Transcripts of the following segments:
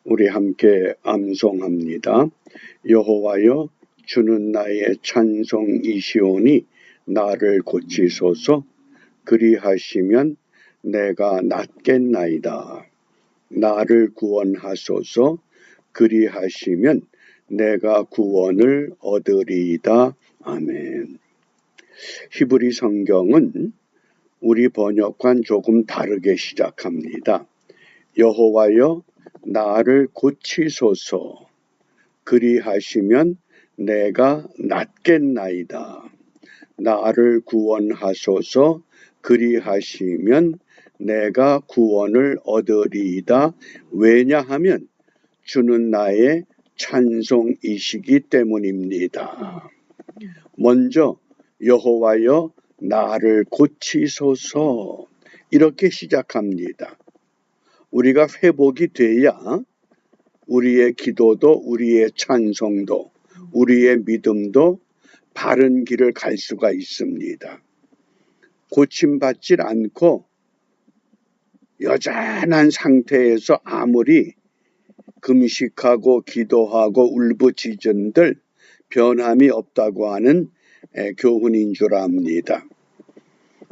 우리 함께 암송합니다. 여호와여, 주는 나의 찬송이시오니 나를 고치소서. 그리하시면 내가 낫겠나이다. 나를 구원하소서. 그리하시면 내가 구원을 얻으리이다. 아멘. 히브리 성경은 우리 번역과는 조금 다르게 시작합니다. 여호와여, 나를 고치소서. 그리하시면 내가 낫겠나이다. 나를 구원하소서. 그리하시면 내가 구원을 얻으리이다. 왜냐하면 주는 나의 찬송이시기 때문입니다. 먼저 여호와여, 나를 고치소서, 이렇게 시작합니다. 우리가 회복이 돼야 우리의 기도도, 우리의 찬송도, 우리의 믿음도 바른 길을 갈 수가 있습니다. 고침받질 않고 여전한 상태에서 아무리 금식하고 기도하고 울부짖은들 변함이 없다고 하는 교훈인 줄 압니다.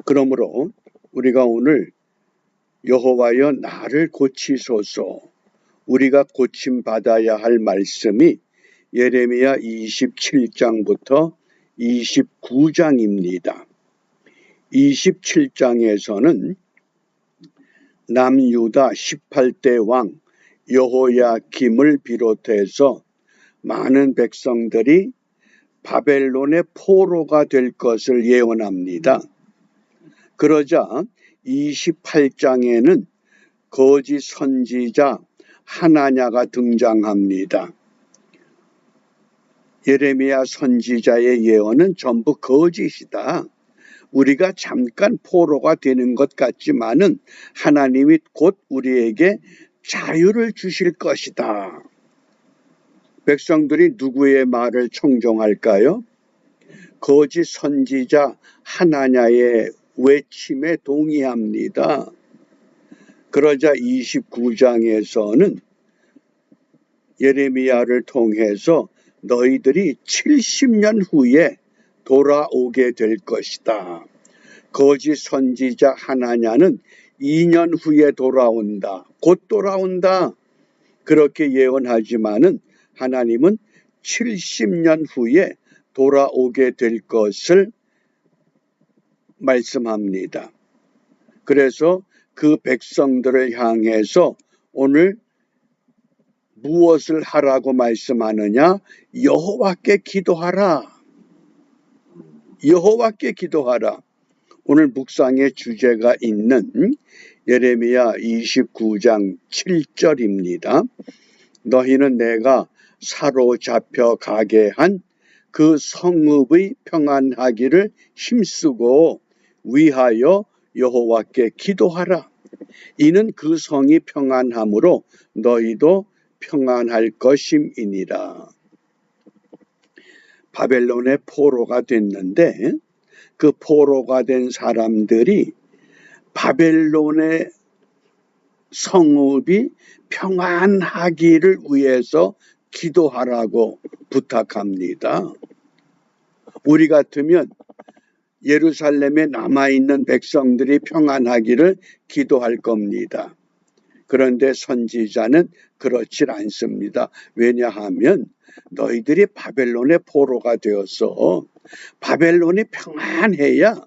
그러므로 우리가 오늘 여호와여, 나를 고치소서, 우리가 고침받아야 할 말씀이 예레미야 27장부터 29장입니다. 27장에서는 남유다 18대 왕 여호야김을 비롯해서 많은 백성들이 바벨론의 포로가 될 것을 예언합니다. 그러자 28장에는 거짓 선지자 하나냐가 등장합니다. 예레미야 선지자의 예언은 전부 거짓이다. 우리가 잠깐 포로가 되는 것 같지만은 하나님이 곧 우리에게 자유를 주실 것이다. 백성들이 누구의 말을 청종할까요? 거짓 선지자 하나냐의 외침에 동의합니다. 그러자 29장에서는 예레미야를 통해서 너희들이 70년 후에 돌아오게 될 것이다. 거짓 선지자 하나냐는 2년 후에 돌아온다. 곧 돌아온다. 그렇게 예언하지만은 하나님은 70년 후에 돌아오게 될 것을 말씀합니다. 그래서 그 백성들을 향해서 오늘 무엇을 하라고 말씀하느냐? 여호와께 기도하라. 여호와께 기도하라. 오늘 묵상의 주제가 있는 예레미야 29장 7절입니다. 너희는 내가 사로잡혀 가게 한 그 성읍의 평안하기를 힘쓰고 위하여 여호와께 기도하라. 이는 그 성이 평안함으로 너희도 평안할 것임이니라. 바벨론의 포로가 됐는데 그 포로가 된 사람들이 바벨론의 성읍이 평안하기를 위해서 기도하라고 부탁합니다. 우리 같으면 예루살렘에 남아있는 백성들이 평안하기를 기도할 겁니다. 그런데 선지자는 그렇지 않습니다. 왜냐하면 너희들이 바벨론의 포로가 되어서 바벨론이 평안해야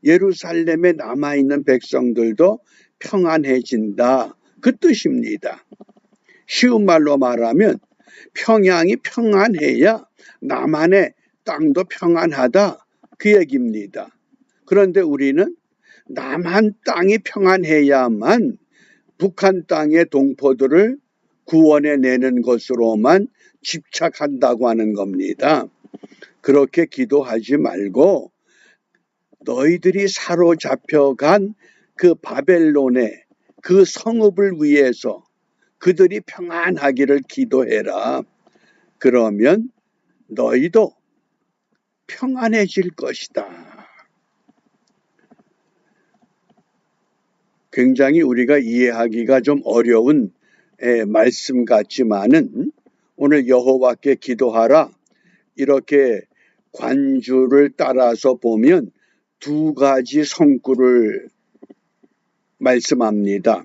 예루살렘에 남아있는 백성들도 평안해진다. 그 뜻입니다. 쉬운 말로 말하면 평양이 평안해야 남한의 땅도 평안하다. 그 얘기입니다. 그런데 우리는 남한 땅이 평안해야만 북한 땅의 동포들을 구원해 내는 것으로만 집착한다고 하는 겁니다. 그렇게 기도하지 말고 너희들이 사로잡혀간 그 바벨론의 그 성읍을 위해서 그들이 평안하기를 기도해라. 그러면 너희도 평안해질 것이다. 굉장히 우리가 이해하기가 좀 어려운 말씀 같지만은 오늘 여호와께 기도하라 이렇게 관주를 따라서 보면 두 가지 성구를 말씀합니다.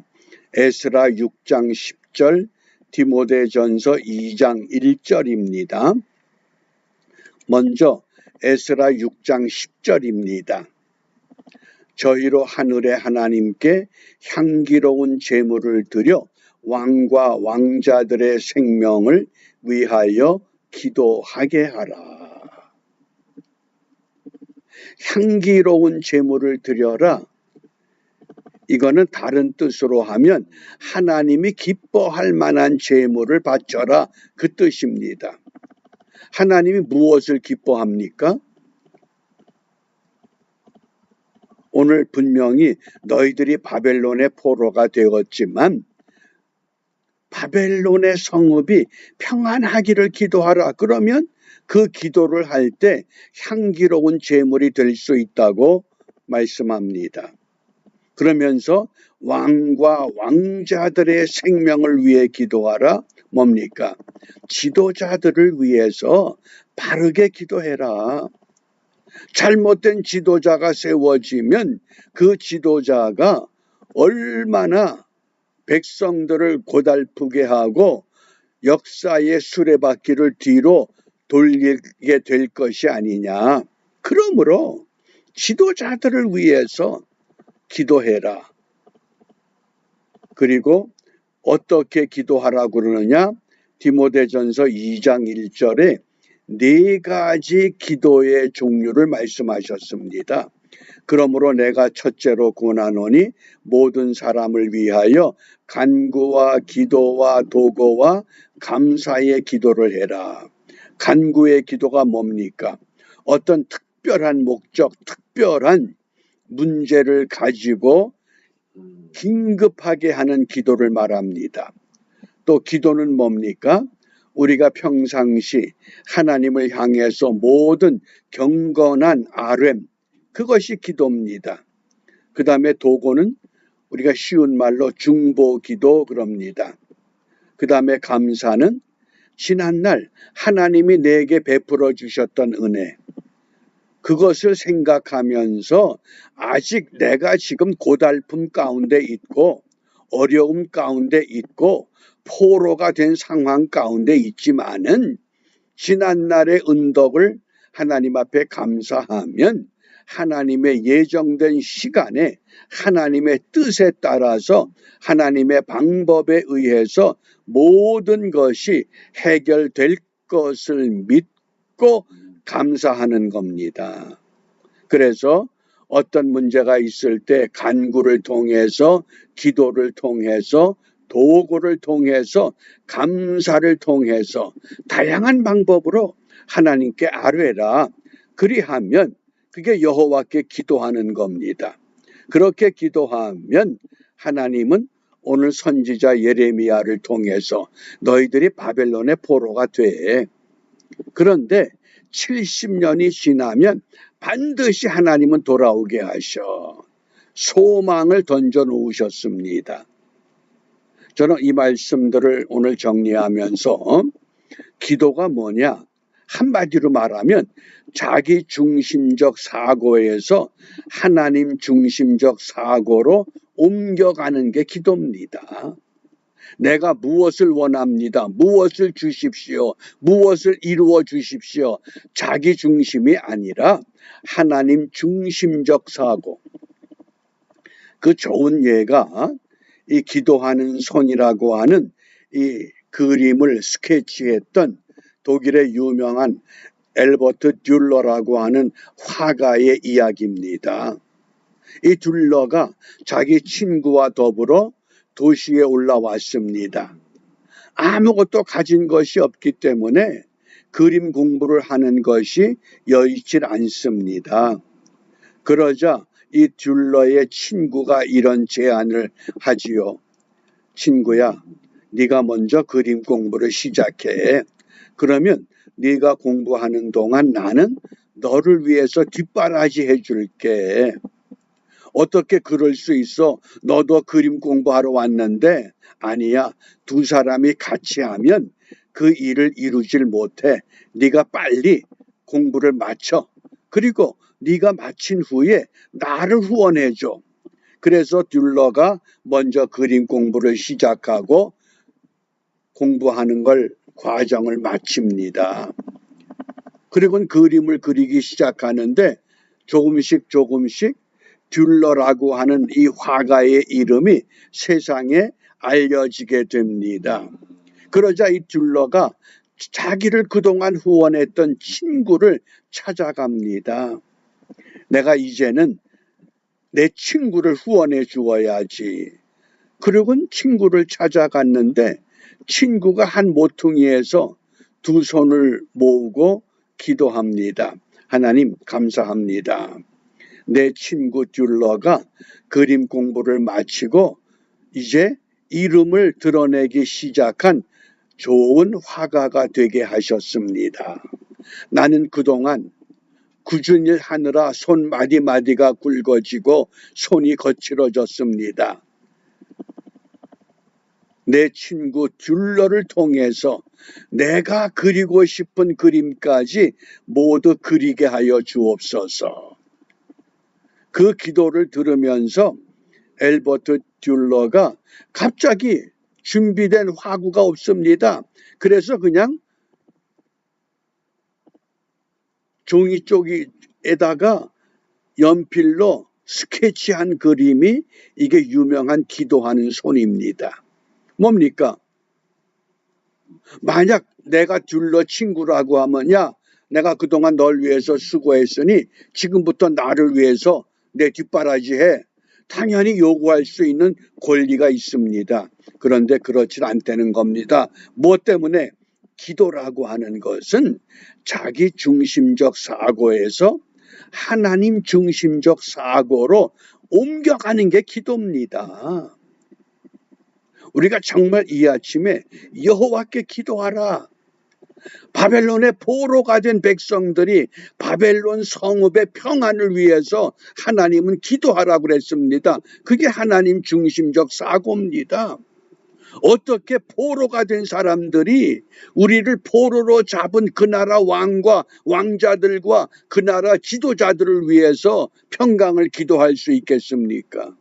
에스라 6장 10절, 디모데전서 2장 1절입니다. 먼저 에스라 6장 10절입니다. 저희로 하늘의 하나님께 향기로운 제물을 드려 왕과 왕자들의 생명을 위하여 기도하게 하라. 향기로운 제물을 드려라. 이거는 다른 뜻으로 하면 하나님이 기뻐할 만한 제물을 바쳐라 그 뜻입니다. 하나님이 무엇을 기뻐합니까? 오늘 분명히 너희들이 바벨론의 포로가 되었지만 바벨론의 성읍이 평안하기를 기도하라. 그러면 그 기도를 할 때 향기로운 제물이 될 수 있다고 말씀합니다. 그러면서 왕과 왕자들의 생명을 위해 기도하라. 뭡니까? 지도자들을 위해서 바르게 기도해라. 잘못된 지도자가 세워지면 그 지도자가 얼마나 백성들을 고달프게 하고 역사의 수레바퀴를 뒤로 돌리게 될 것이 아니냐. 그러므로 지도자들을 위해서 기도해라. 그리고 어떻게 기도하라고 그러느냐? 디모데전서 2장 1절에 네 가지 기도의 종류를 말씀하셨습니다. 그러므로 내가 첫째로 권하노니 모든 사람을 위하여 간구와 기도와 도고와 감사의 기도를 해라. 간구의 기도가 뭡니까? 어떤 특별한 목적, 특별한 문제를 가지고 긴급하게 하는 기도를 말합니다. 또 기도는 뭡니까? 우리가 평상시 하나님을 향해서 모든 경건한 아뢰м, 그것이 기도입니다. 그 다음에 도고는 우리가 쉬운 말로 중보기도 그럽니다. 그 다음에 감사는 지난날 하나님이 내게 베풀어 주셨던 은혜, 그것을 생각하면서 아직 내가 지금 고달픔 가운데 있고 어려움 가운데 있고 포로가 된 상황 가운데 있지만은 지난날의 은덕을 하나님 앞에 감사하면 하나님의 예정된 시간에 하나님의 뜻에 따라서 하나님의 방법에 의해서 모든 것이 해결될 것을 믿고 감사하는 겁니다. 그래서 어떤 문제가 있을 때 간구를 통해서, 기도를 통해서, 도구를 통해서, 감사를 통해서 다양한 방법으로 하나님께 아뢰라. 그리하면 그게 여호와께 기도하는 겁니다. 그렇게 기도하면 하나님은 오늘 선지자 예레미야를 통해서 너희들이 바벨론의 포로가 돼. 그런데 70년이 지나면 반드시 하나님은 돌아오게 하셔. 소망을 던져 놓으셨습니다. 저는 이 말씀들을 오늘 정리하면서 기도가 뭐냐? 한마디로 말하면 자기 중심적 사고에서 하나님 중심적 사고로 옮겨가는 게 기도입니다. 내가 무엇을 원합니다. 무엇을 주십시오. 무엇을 이루어 주십시오. 자기 중심이 아니라 하나님 중심적 사고. 그 좋은 예가 이 기도하는 손이라고 하는 이 그림을 스케치했던 독일의 유명한 엘버트 듈러라고 하는 화가의 이야기입니다. 이 듈러가 자기 친구와 더불어 도시에 올라왔습니다. 아무것도 가진 것이 없기 때문에 그림 공부를 하는 것이 여의치 않습니다. 그러자 이 듈러의 친구가 이런 제안을 하지요. 친구야, 네가 먼저 그림 공부를 시작해. 그러면 네가 공부하는 동안 나는 너를 위해서 뒷바라지 해줄게. 어떻게 그럴 수 있어? 너도 그림 공부하러 왔는데. 아니야. 두 사람이 같이 하면 그 일을 이루질 못해. 네가 빨리 공부를 마쳐. 그리고 네가 마친 후에 나를 후원해줘. 그래서 듈러가 먼저 그림 공부를 시작하고 공부하는 걸 과정을 마칩니다. 그리고 그림을 그리기 시작하는데 조금씩 듈러라고 하는 이 화가의 이름이 세상에 알려지게 됩니다. 그러자 이 듈러가 자기를 그동안 후원했던 친구를 찾아갑니다. 내가 이제는 내 친구를 후원해 주어야지. 그리고 친구를 찾아갔는데 친구가 한 모퉁이에서 두 손을 모으고 기도합니다. 하나님 감사합니다. 내 친구 듈러가 그림 공부를 마치고 이제 이름을 드러내기 시작한 좋은 화가가 되게 하셨습니다. 나는 그동안 굳은 일 하느라 손 마디마디가 굵어지고 손이 거칠어졌습니다. 내 친구 듈러를 통해서 내가 그리고 싶은 그림까지 모두 그리게 하여 주옵소서. 그 기도를 들으면서 엘버트 듈러가 갑자기 준비된 화구가 없습니다. 그래서 그냥 종이 쪽에다가 연필로 스케치한 그림이 이게 유명한 기도하는 손입니다. 뭡니까? 만약 내가 듈러 친구라고 하면 야, 내가 그동안 널 위해서 수고했으니 지금부터 나를 위해서 내 뒷바라지해. 당연히 요구할 수 있는 권리가 있습니다. 그런데 그렇지 않다는 겁니다. 무엇 때문에? 기도라고 하는 것은 자기 중심적 사고에서 하나님 중심적 사고로 옮겨가는 게 기도입니다. 우리가 정말 이 아침에 여호와께 기도하라. 바벨론의 포로가 된 백성들이 바벨론 성읍의 평안을 위해서 하나님은 기도하라고 그랬습니다. 그게 하나님 중심적 사고입니다. 어떻게 포로가 된 사람들이 우리를 포로로 잡은 그 나라 왕과 왕자들과 그 나라 지도자들을 위해서 평강을 기도할 수 있겠습니까?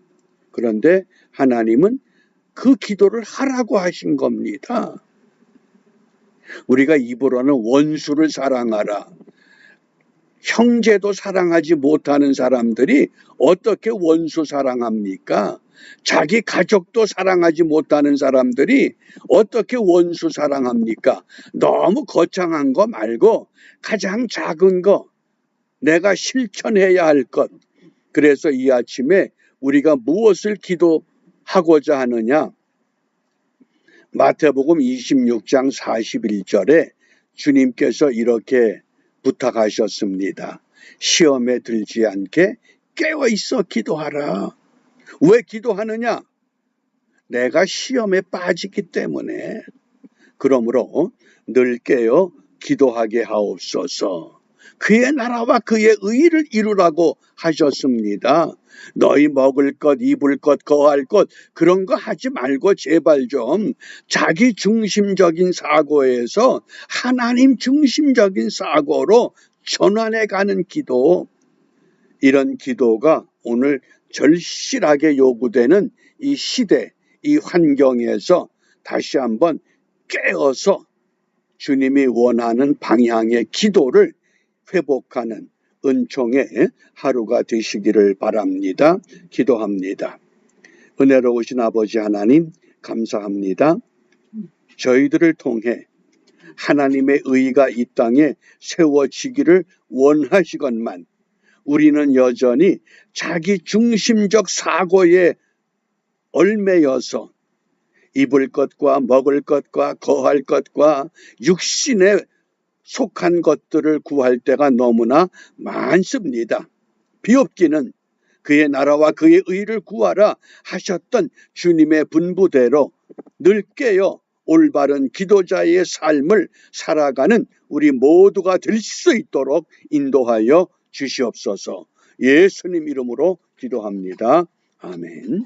그런데 하나님은 그 기도를 하라고 하신 겁니다. 우리가 입으로는 원수를 사랑하라. 형제도 사랑하지 못하는 사람들이 어떻게 원수 사랑합니까? 자기 가족도 사랑하지 못하는 사람들이 어떻게 원수 사랑합니까? 너무 거창한 거 말고 가장 작은 거, 내가 실천해야 할 것. 그래서 이 아침에 우리가 무엇을 기도하고자 하느냐? 마태복음 26장 41절에 주님께서 이렇게 부탁하셨습니다. 시험에 들지 않게 깨어있어 기도하라. 왜 기도하느냐? 내가 시험에 빠지기 때문에. 그러므로 늘 깨어 기도하게 하옵소서. 그의 나라와 그의 의를 이루라고 하셨습니다. 너희 먹을 것, 입을 것, 거할 것 그런 거 하지 말고 제발 좀 자기 중심적인 사고에서 하나님 중심적인 사고로 전환해 가는 기도. 이런 기도가 오늘 절실하게 요구되는 이 시대, 이 환경에서 다시 한번 깨어서 주님이 원하는 방향의 기도를 회복하는 은총의 하루가 되시기를 바랍니다. 기도합니다. 은혜로우신 아버지 하나님 감사합니다. 저희들을 통해 하나님의 의가 이 땅에 세워지기를 원하시건만 우리는 여전히 자기 중심적 사고에 얽매여서 입을 것과 먹을 것과 거할 것과 육신에 속한 것들을 구할 때가 너무나 많습니다. 비옵기는 그의 나라와 그의 의를 구하라 하셨던 주님의 분부대로 늘 깨어 올바른 기도자의 삶을 살아가는 우리 모두가 될 수 있도록 인도하여 주시옵소서. 예수님 이름으로 기도합니다. 아멘.